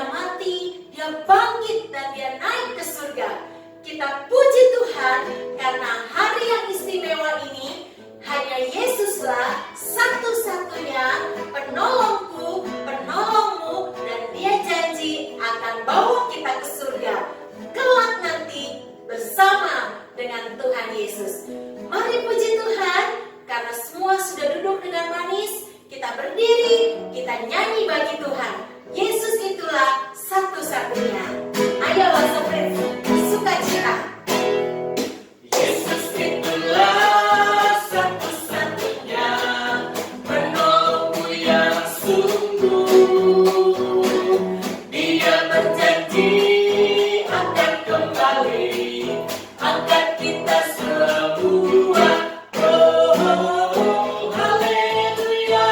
dia mati, dia bangkit, dan dia naik ke surga. Kita puji Tuhan karena hari yang istimewa ini hanya Yesuslah satu-satunya penolongku, penolongmu, dan dia janji akan bawa kita ke surga kelak nanti bersama dengan Tuhan Yesus. Mari puji Tuhan karena semua sudah duduk dengan manis. Kita berdiri, kita nyanyi bagi Tuhan. Yesus itulah satu-satunya. Ayo sopir, sukacita. Yesus itulah satu-satunya penolongku yang sungguh. Dia berjanji akan kembali angkat kita semua. Oh, haleluya,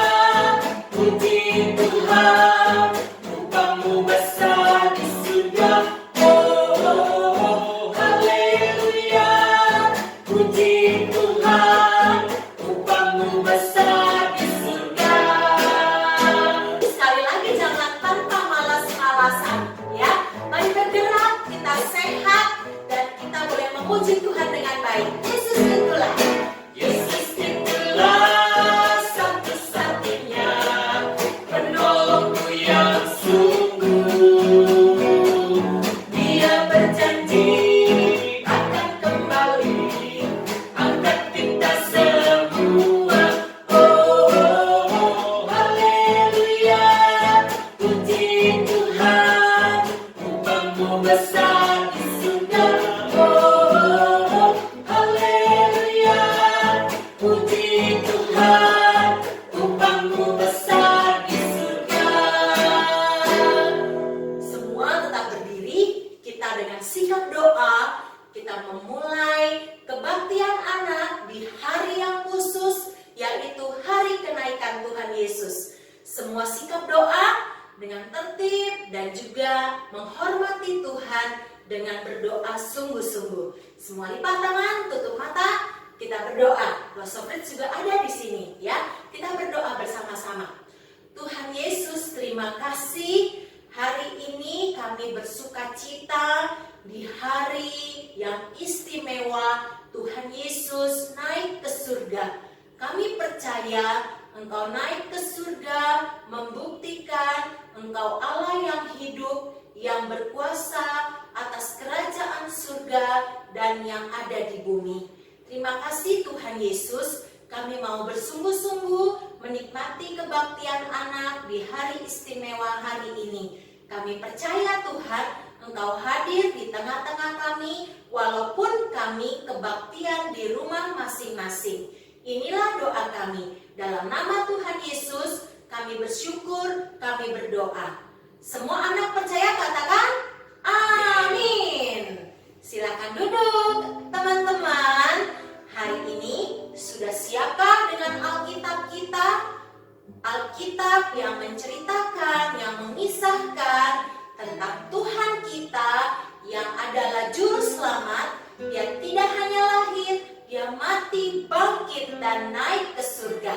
puji Tuhan, upahmu besar di surga. Oh, haleluya, puji Tuhan, upahmu besar di surga. Sekali lagi jangan tanpa malas-malasan, ya. Mari bergerak, kita sehat dan kita boleh memuji Tuhan dengan baik. Yesus itulah. Yesus itulah satu-satunya penolongku yang sungguh. Dia berjanji akan kembali angkat kita semua. Oh, haleluya, puji Tuhan, upahmu besar di surga. Oh, haleluya, puji Tuhan, upahmu besar di surga. Semua tetap berdiri, kita dengan sikap doa, kita memulai kebaktian anak di hari yang khusus, yaitu hari kenaikan Tuhan Yesus. Semua sikap doa dengan tertib dan juga menghormati Tuhan dengan berdoa sungguh-sungguh. Semua lipat tangan, tutup mata, kita berdoa. Loh, Sofrit juga ada di sini, ya. Kita berdoa bersama-sama. Tuhan Yesus, terima kasih. Hari ini kami bersukacita di hari yang istimewa Tuhan Yesus naik ke surga. Kami percaya Engkau naik ke surga membuktikan Engkau Allah yang hidup, yang berkuasa atas kerajaan surga dan yang ada di bumi. Terima kasih Tuhan Yesus, kami mau bersungguh-sungguh menikmati kebaktian anak di hari istimewa hari ini. Kami percaya Tuhan, Engkau hadir di tengah-tengah kami, walaupun kami kebaktian di rumah masing-masing. Inilah doa kami. Dalam nama Tuhan Yesus, kami bersyukur, kami berdoa. Semua anak percaya katakan, amin. Silakan duduk, teman-teman. Hari ini sudah siapkah dengan Alkitab kita? Alkitab yang menceritakan, yang mengisahkan tentang Tuhan kita yang adalah juru selamat. Dia tidak hanya lahir, dia mati, bangkit, dan naik ke surga.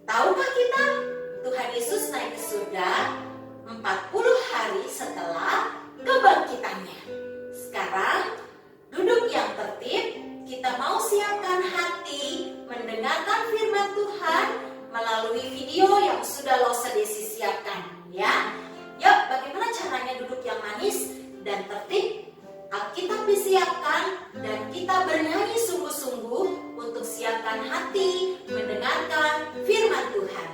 Tahukah kita Tuhan Yesus naik ke surga 40 hari setelah kebangkitannya. Sekarang duduk yang tertib, kita mau siapkan hati mendengarkan firman Tuhan melalui video yang sudah Losa Desi siapkan, ya. Yuk, bagaimana caranya duduk yang manis dan tertib? Alkitab disiapkan dan kita bernyanyi sungguh-sungguh untuk siapkan hati mendengarkan firman Tuhan.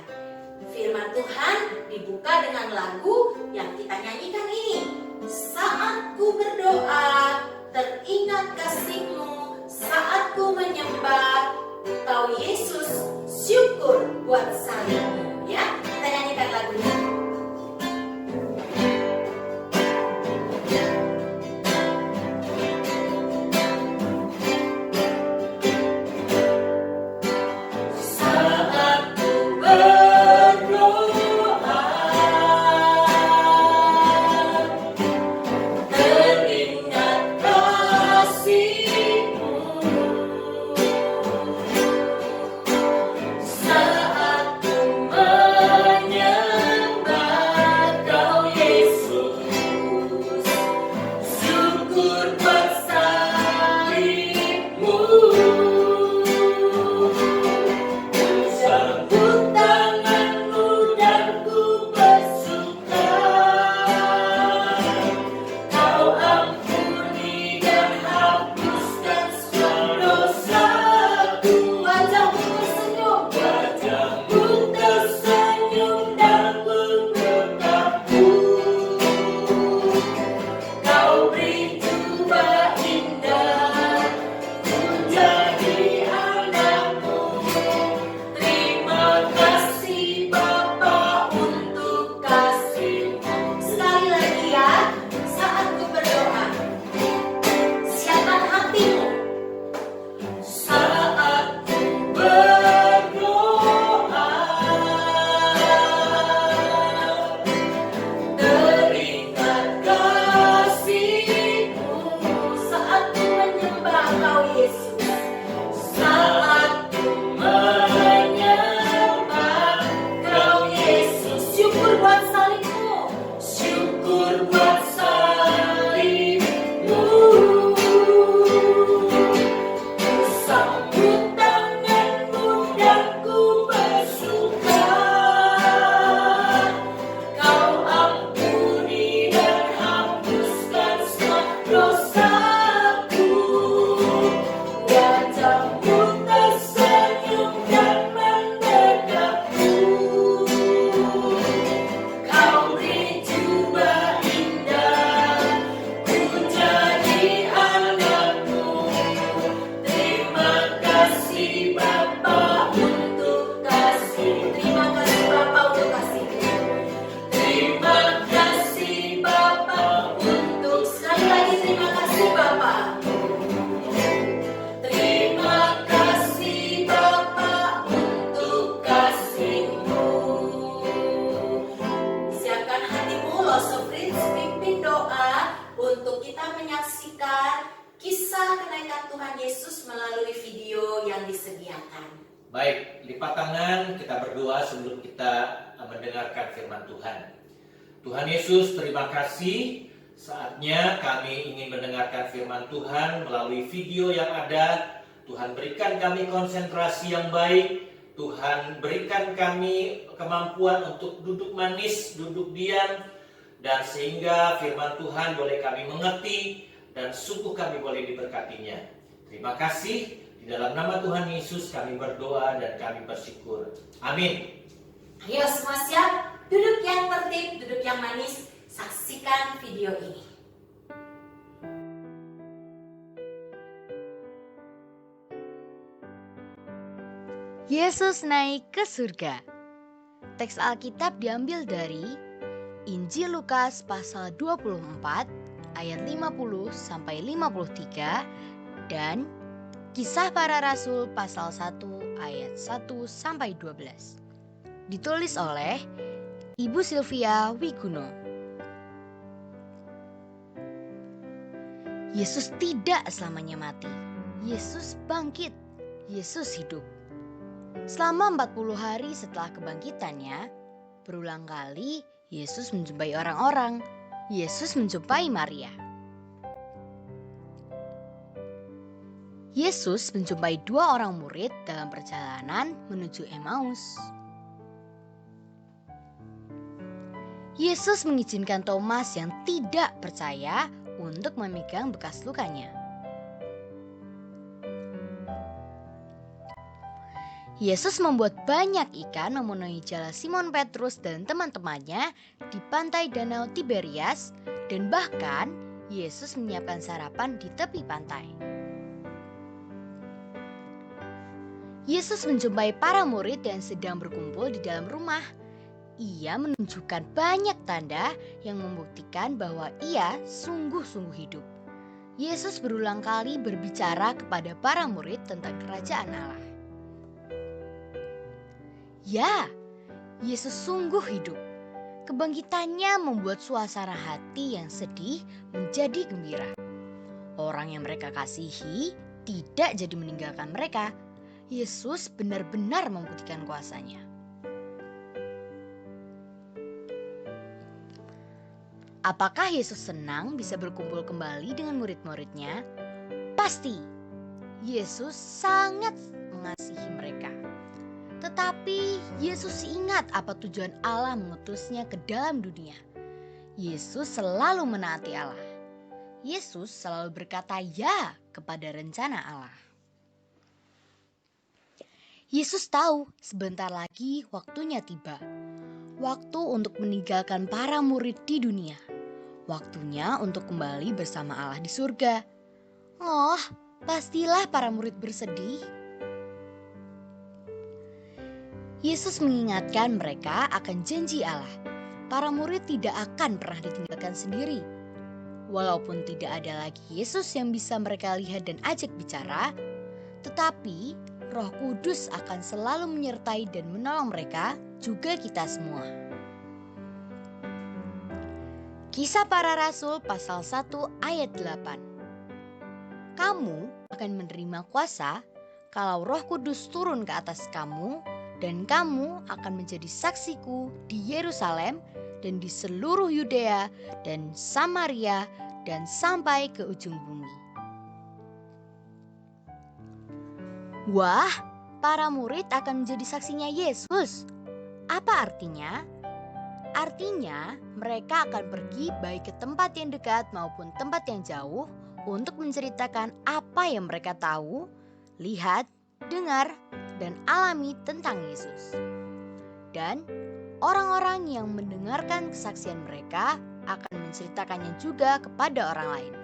Firman Tuhan dibuka dengan lagu yang kita nyanyikan ini. Saat ku berdoa, teringat kasih-Mu, saat ku menyembah, Kau Yesus, syukur buat salib-Mu. Ya, kita nyanyikan lagunya. Saat ku berdoa, Yesus pimpin doa untuk kita menyaksikan kisah kenaikan Tuhan Yesus melalui video yang disediakan. Baik, lipat tangan, kita berdoa sebelum kita mendengarkan firman Tuhan. Tuhan Yesus, terima kasih. Saatnya kami ingin mendengarkan firman Tuhan melalui video yang ada. Tuhan berikan kami konsentrasi yang baik. Tuhan berikan kami kemampuan untuk duduk manis, duduk diam, dan sehingga firman Tuhan boleh kami mengerti dan sungguh kami boleh diberkatinya. Terima kasih. Di dalam nama Tuhan Yesus kami berdoa dan kami bersyukur. Amin. Ayo semua siap? Duduk yang tertib, duduk yang manis. Saksikan video ini. Yesus naik ke surga. Teks Alkitab diambil dari Injil Lukas pasal 24 ayat 50 sampai 53 dan Kisah Para Rasul pasal 1 ayat 1 sampai 12. Ditulis oleh Ibu Sylvia Wiguno. Yesus tidak selamanya mati. Yesus bangkit. Yesus hidup. Selama 40 hari setelah kebangkitannya, berulang kali Yesus menjumpai orang-orang. Yesus menjumpai Maria. Yesus menjumpai 2 orang murid dalam perjalanan menuju Emmaus. Yesus mengizinkan Thomas yang tidak percaya untuk memegang bekas lukanya. Yesus membuat banyak ikan memenuhi jala Simon Petrus dan teman-temannya di pantai Danau Tiberias, dan bahkan Yesus menyiapkan sarapan di tepi pantai. Yesus menjumpai para murid yang sedang berkumpul di dalam rumah. Ia menunjukkan banyak tanda yang membuktikan bahwa ia sungguh-sungguh hidup. Yesus berulang kali berbicara kepada para murid tentang kerajaan Allah. Ya, Yesus sungguh hidup. Kebangkitannya membuat suasana hati yang sedih menjadi gembira. Orang yang mereka kasihi tidak jadi meninggalkan mereka. Yesus benar-benar membuktikan kuasanya. Apakah Yesus senang bisa berkumpul kembali dengan murid-muridnya? Pasti. Yesus sangat mengasihi mereka. Tetapi Yesus ingat apa tujuan Allah mengutusnya ke dalam dunia. Yesus selalu menaati Allah. Yesus selalu berkata ya kepada rencana Allah. Yesus tahu sebentar lagi waktunya tiba. Waktu untuk meninggalkan para murid di dunia. Waktunya untuk kembali bersama Allah di surga. Oh, pastilah para murid bersedih. Yesus mengingatkan mereka akan janji Allah. Para murid tidak akan pernah ditinggalkan sendiri. Walaupun tidak ada lagi Yesus yang bisa mereka lihat dan ajak bicara, tetapi Roh Kudus akan selalu menyertai dan menolong mereka, juga kita semua. Kisah Para Rasul pasal 1 ayat 8. Kamu akan menerima kuasa kalau Roh Kudus turun ke atas kamu, dan kamu akan menjadi saksiku di Yerusalem dan di seluruh Yudea dan Samaria dan sampai ke ujung bumi. Wah, para murid akan menjadi saksinya Yesus. Apa artinya? Artinya mereka akan pergi baik ke tempat yang dekat maupun tempat yang jauh untuk menceritakan apa yang mereka tahu, lihat, dengar, dan alami tentang Yesus. Dan orang-orang yang mendengarkan kesaksian mereka akan menceritakannya juga kepada orang lain.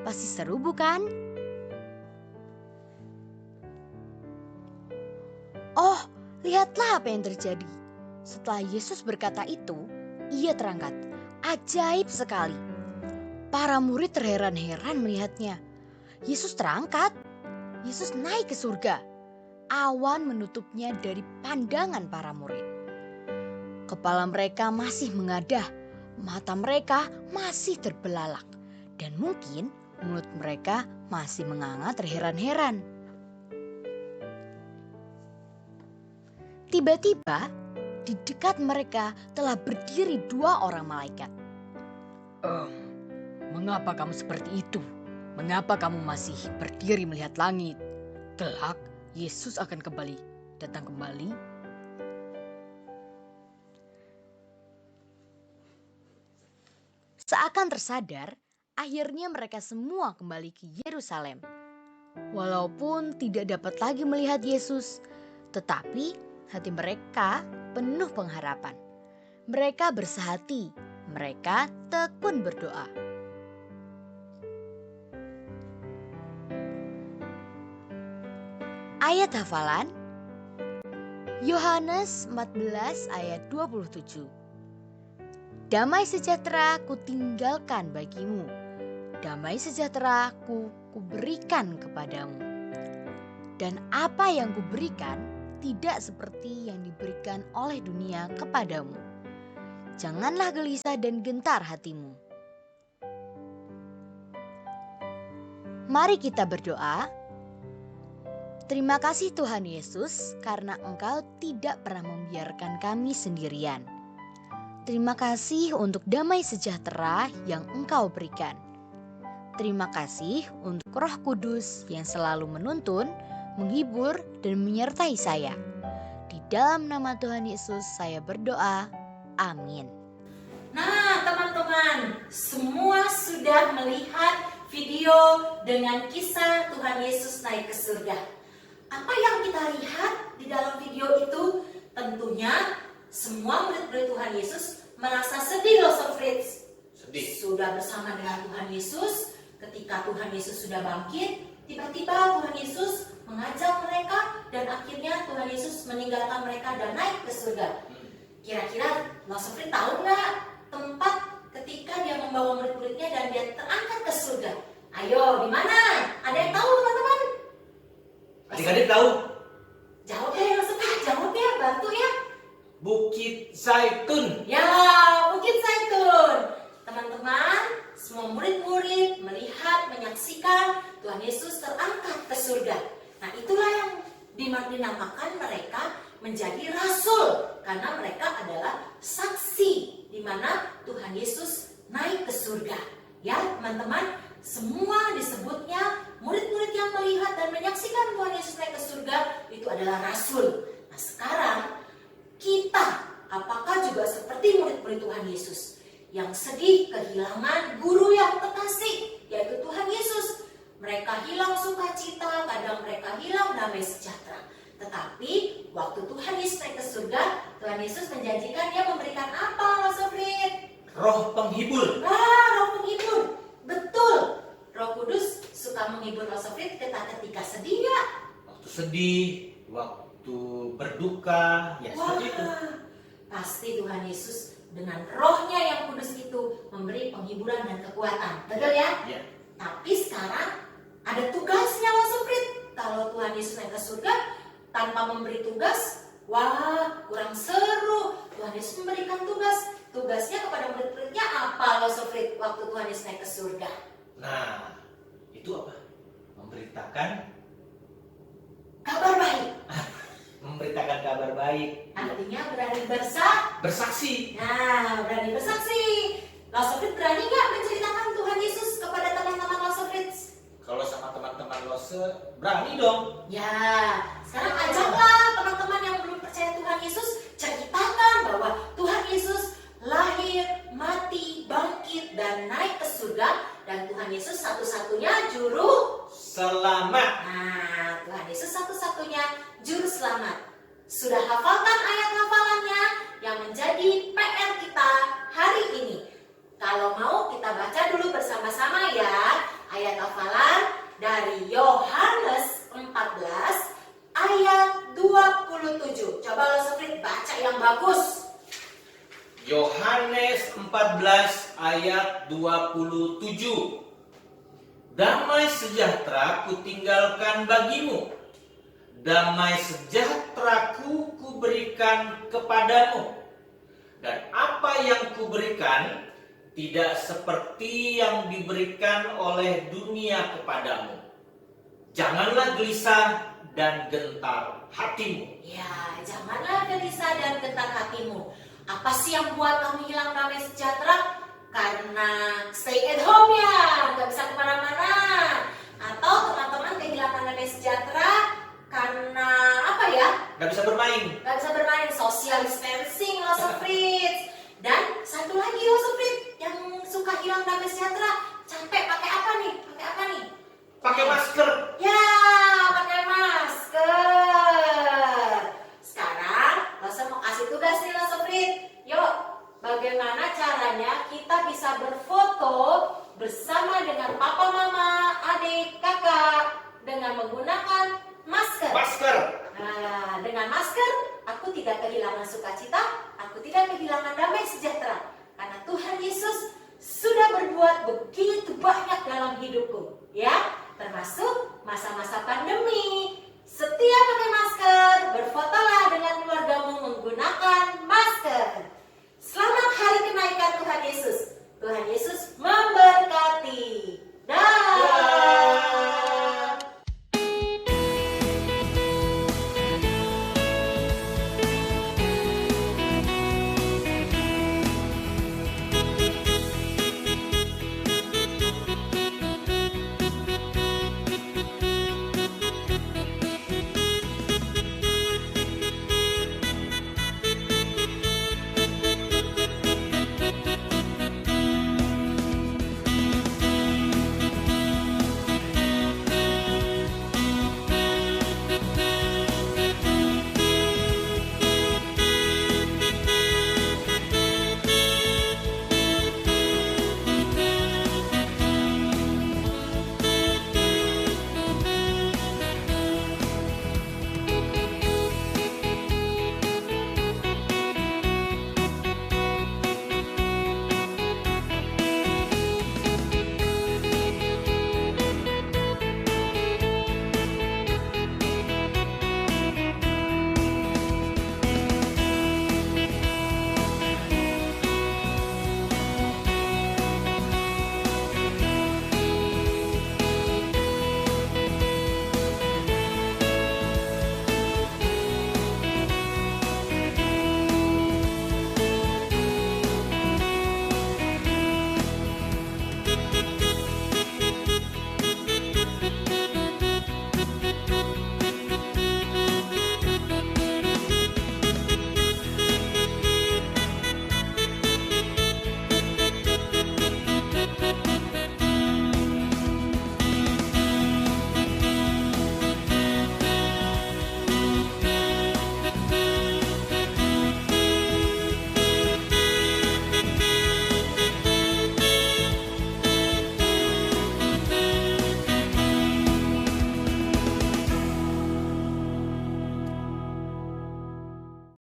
Pasti seru, bukan? Oh, lihatlah apa yang terjadi. Setelah Yesus berkata itu, ia terangkat. Ajaib sekali. Para murid terheran-heran melihatnya. Yesus terangkat. Yesus naik ke surga. Awan menutupnya dari pandangan para murid. Kepala mereka masih mengadah. Mata mereka masih terbelalak dan mungkin mulut mereka masih menganga terheran-heran. Tiba-tiba di dekat mereka telah berdiri 2 orang malaikat. Mengapa kamu seperti itu? Mengapa kamu masih berdiri melihat langit? Kelak Yesus akan datang kembali. Seakan tersadar, akhirnya mereka semua kembali ke Yerusalem. Walaupun tidak dapat lagi melihat Yesus, tetapi hati mereka penuh pengharapan. Mereka bersehati, mereka tekun berdoa. Ayat hafalan Yohanes 14 ayat 27. Damai sejahtera kutinggalkan bagimu, damai sejahtera kuberikan kepadamu. Dan apa yang kuberikan tidak seperti yang diberikan oleh dunia kepadamu. Janganlah gelisah dan gentar hatimu. Mari kita berdoa. Terima kasih Tuhan Yesus karena Engkau tidak pernah membiarkan kami sendirian. Terima kasih untuk damai sejahtera yang Engkau berikan. Terima kasih untuk Roh Kudus yang selalu menuntun, menghibur, dan menyertai saya. Di dalam nama Tuhan Yesus saya berdoa. Amin. Nah, teman-teman, semua sudah melihat video dengan kisah Tuhan Yesus naik ke surga. Apa yang kita lihat di dalam video itu? Tentunya semua murid-murid Tuhan Yesus merasa sedih loh, Sob Fritz. Sedih. Sudah bersama dengan Tuhan Yesus, ketika Tuhan Yesus sudah bangkit, tiba-tiba Tuhan Yesus mengajak mereka dan akhirnya Tuhan Yesus meninggalkan mereka dan naik ke surga. Kira-kira Sob Fritz tahu nggak tempat ketika dia membawa murid-muridnya dan dia terangkat ke surga? Ayo, di mana? Ada yang tahu, teman-teman? Adik-adik tahu? Jawab ya, jawab ya, bantu ya. Bukit Zaitun. Ya, Bukit Zaitun. Teman-teman, semua murid-murid melihat, menyaksikan Tuhan Yesus terangkat ke surga. Nah, itulah yang dinamakan mereka menjadi rasul. Karena mereka adalah saksi di mana Tuhan Yesus naik ke surga. Ya, teman-teman, semua disebutnya murid-murid yang melihat dan menyaksikan Tuhan Yesus naik ke surga itu adalah rasul. Nah, sekarang kita apakah juga seperti murid-murid Tuhan Yesus yang sedih kehilangan guru yang terkasih, yaitu Tuhan Yesus? Mereka hilang sukacita, kadang mereka hilang damai sejahtera. Tetapi waktu Tuhan Yesus naik ke surga, Tuhan Yesus menjanjikan dia memberikan apa, Sofrit? Roh penghibur. Roh penghibur. Betul. Roh Kudus suka menghibur Sofrit ketika sedih nggak? Waktu sedih, waktu berduka, ya seperti itu. Pasti Tuhan Yesus dengan rohnya yang kudus itu memberi penghiburan dan kekuatan. Betul ya? Ya. Tapi sekarang ada tugasnya loh, Sofrit. Kalau Tuhan Yesus naik ke surga tanpa memberi tugas, wah, kurang seru. Tuhan Yesus memberikan tugas. Tugasnya kepada murid-muridnya apa loh, Sofrit, waktu Tuhan Yesus naik ke surga? Nah, itu apa? Memberitakan Kabar baik. memberitakan kabar baik. Artinya berani Bersaksi. Nah, berani bersaksi. Loh, Sofrit berani nggak menceritakan Tuhan Yesus kepada teman-teman lo, Sofrit? Kalau sama teman-teman Lose, berani dong. Ya, sekarang ajaklah teman-teman yang belum percaya Tuhan Yesus, ceritakan bahwa Tuhan Yesus lahir, mati, bangkit, dan naik ke surga. Dan Tuhan Yesus satu-satunya juru Selamat. Nah, Tuhan Yesus satu-satunya juru selamat. Sudah hafalkan ayat hafalannya yang menjadi PR kita hari ini? Kalau mau kita baca dulu bersama-sama ya. Ayat hafalan dari Yohanes 14 ayat 27. Coba lo Sofrit baca yang bagus. Yohanes 14 ayat 27. Damai sejahtera kutinggalkan bagimu, damai sejahteraku kuberikan kepadamu. Dan apa yang kuberikan tidak seperti yang diberikan oleh dunia kepadamu. Janganlah gelisah dan gentar hatimu. Ya, janganlah gelisah dan gentar hatimu. Apa sih yang buat kamu hilang damai sejahtera? Karena stay at home ya, gak bisa kemana-mana. Atau teman-teman kehilangan damai sejahtera karena apa ya? Gak bisa bermain. Gak bisa bermain, social distancing, loss of friends. Dan satu lagi loss of friends yang suka hilang damai sejahtera, capek pakai apa nih? Pakai apa nih? Pakai masker. Ya, pakai masker. Sekarang, Losa mau kasih tugas nih Losa Frit. Yuk, bagaimana caranya kita bisa berfoto bersama dengan papa, mama, adik, kakak dengan menggunakan masker. Masker. Nah, dengan masker, aku tidak kehilangan sukacita, aku tidak kehilangan damai sejahtera. Karena Tuhan Yesus sudah berbuat begitu banyak dalam hidupku. Ya, termasuk masa-masa pandemi. Setiap pakai masker, berfotolah dengan keluargamu menggunakan masker. Selamat hari kenaikan Tuhan Yesus. Tuhan Yesus